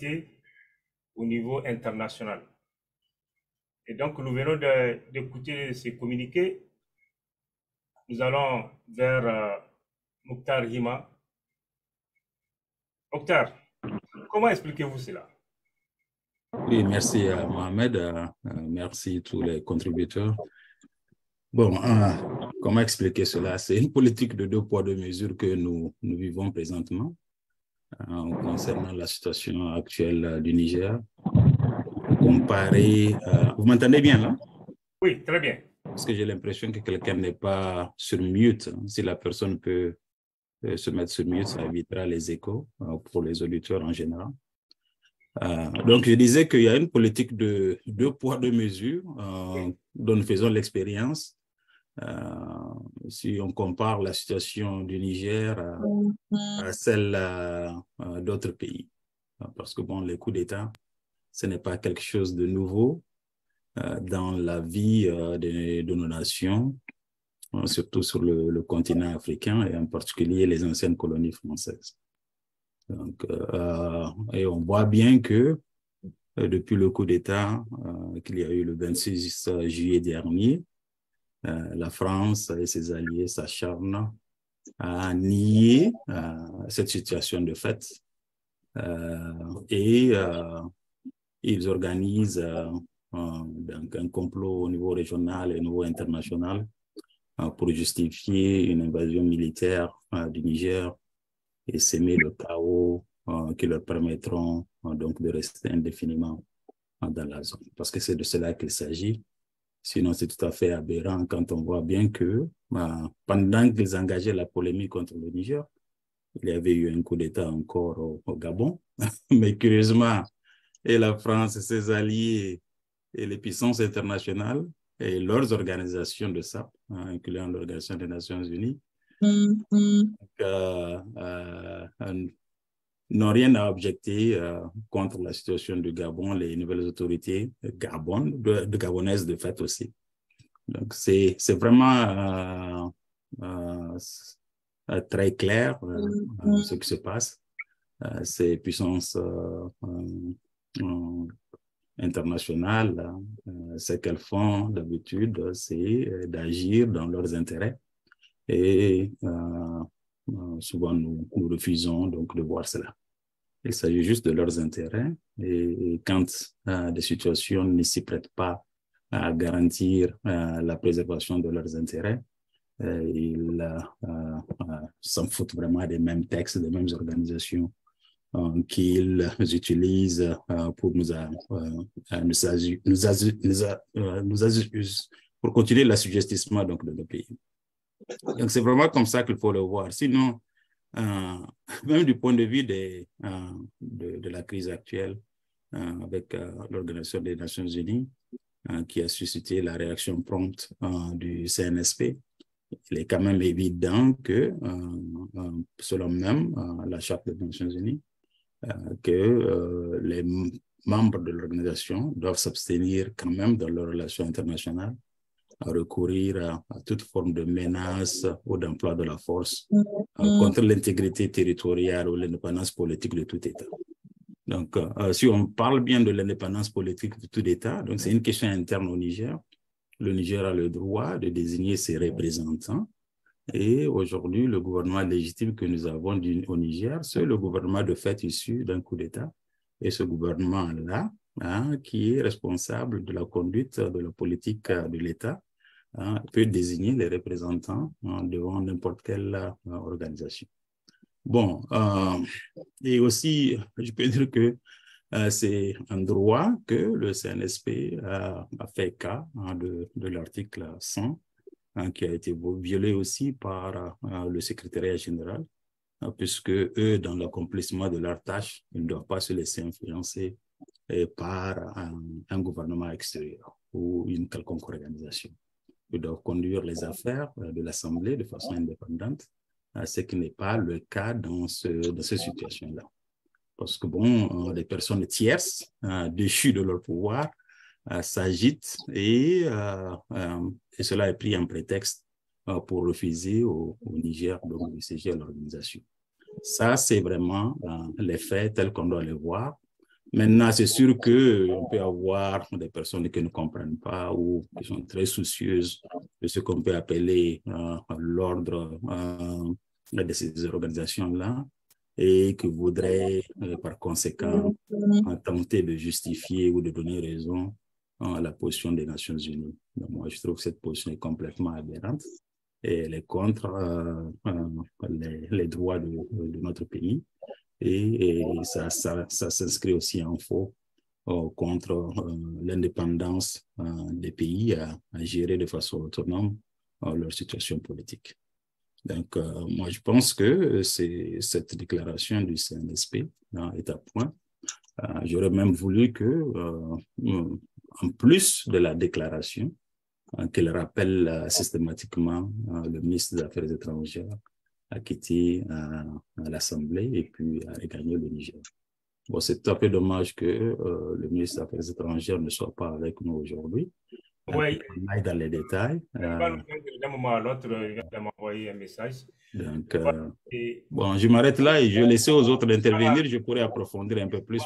stabilité au niveau international. Et donc, nous venons d'écouter ces communiqués. Nous allons vers Mokhtar Hima. Mokhtar, comment expliquez-vous cela? Oui, merci Mohamed, merci tous les contributeurs. Bon, comment expliquer cela? C'est une politique de 2 poids 2 mesures que nous vivons présentement concernant la situation actuelle du Niger. Comparé, vous m'entendez bien là? Oui, très bien. Parce que j'ai l'impression que quelqu'un n'est pas sur mute. Si la personne peut se mettre sur mute, ça évitera les échos pour les auditeurs en général. Donc, je disais qu'il y a une politique de 2 poids 2 mesures dont nous faisons l'expérience. Si on compare la situation du Niger à celle d'autres pays. Parce que, bon, les coups d'État, ce n'est pas quelque chose de nouveau dans la vie de nos nations, surtout sur le continent africain et en particulier les anciennes colonies françaises. Donc, et on voit bien que depuis le coup d'État qu'il y a eu le 26 juillet dernier, la France et ses alliés s'acharnent à nier cette situation de fait et ils organisent donc un complot au niveau régional et au niveau international pour justifier une invasion militaire du Niger et s'aimer le chaos qui leur permettront donc de rester indéfiniment dans la zone. Parce que c'est de cela qu'il s'agit. Sinon, c'est tout à fait aberrant quand on voit bien que pendant qu'ils engageaient la polémique contre le Niger, il y avait eu un coup d'État encore au Gabon. Mais curieusement, et la France et ses alliés et les puissances internationales et leurs organisations de SAP, incluant l'Organisation des Nations Unies, n'ont rien à objecter contre la situation du Gabon, les nouvelles autorités gabonaises de fait aussi. Donc, c'est vraiment très clair ce qui se passe. Ces puissances internationales, ce qu'elles font d'habitude, c'est d'agir dans leurs intérêts. Et souvent, nous refusons donc de voir cela. Il s'agit juste de leurs intérêts. Et quand des situations ne s'y prêtent pas à garantir la préservation de leurs intérêts, ils s'en foutent vraiment des mêmes textes, des mêmes organisations qu'ils utilisent pour pour continuer l'assujettissement donc, de nos pays. Donc, c'est vraiment comme ça qu'il faut le voir. Sinon, même du point de vue de la crise actuelle avec l'Organisation des Nations Unies, qui a suscité la réaction prompte du CNSP, il est quand même évident que, selon même la Charte des Nations Unies, que les membres de l'organisation doivent s'abstenir quand même dans leurs relations internationales à recourir à toute forme de menace ou d'emploi de la force contre l'intégrité territoriale ou l'indépendance politique de tout État. Donc, si on parle bien de l'indépendance politique de tout État, donc c'est une question interne au Niger. Le Niger a le droit de désigner ses représentants. Et aujourd'hui, le gouvernement légitime que nous avons au Niger, c'est le gouvernement de fait issu d'un coup d'État. Et ce gouvernement-là, qui est responsable de la conduite de la politique de l'État, peut désigner les représentants devant n'importe quelle organisation. Bon, et aussi, je peux dire que c'est un droit que le CNSP a fait cas de l'article 100, qui a été violé aussi par le secrétariat général, puisque eux, dans l'accomplissement de leurs tâches, ils ne doivent pas se laisser influencer par un gouvernement extérieur ou une quelconque organisation. Ils doivent conduire les affaires de l'Assemblée de façon indépendante, ce qui n'est pas le cas dans cette situation-là. Parce que, bon, les personnes tierces, déchues de leur pouvoir, s'agitent et cela est pris en prétexte pour refuser au Niger de siéger à l'organisation. Ça, c'est vraiment les faits tels qu'on doit les voir. Maintenant, c'est sûr qu'on peut avoir des personnes qui ne comprennent pas ou qui sont très soucieuses de ce qu'on peut appeler l'ordre de ces organisations-là et qui voudraient par conséquent tenter de justifier ou de donner raison à la position des Nations Unies. Donc, moi, je trouve que cette position est complètement aberrante et elle est contre les droits de notre pays. Et ça s'inscrit aussi en faux contre l'indépendance des pays à gérer de façon autonome leur situation politique. Donc, moi, je pense que cette déclaration du CNSP est à point. J'aurais même voulu que, en plus de la déclaration, qu'elle rappelle systématiquement le ministre des Affaires étrangères a quitté à l'Assemblée et puis a regagné le Niger. Bon, c'est un peu dommage que le ministre des Affaires étrangères ne soit pas avec nous aujourd'hui. Oui. On aille dans les détails. D'un moment à l'autre, il vient de m'envoyer un message. Donc, bon, je m'arrête là et je vais laisser aux autres d'intervenir. Je pourrais approfondir un peu plus.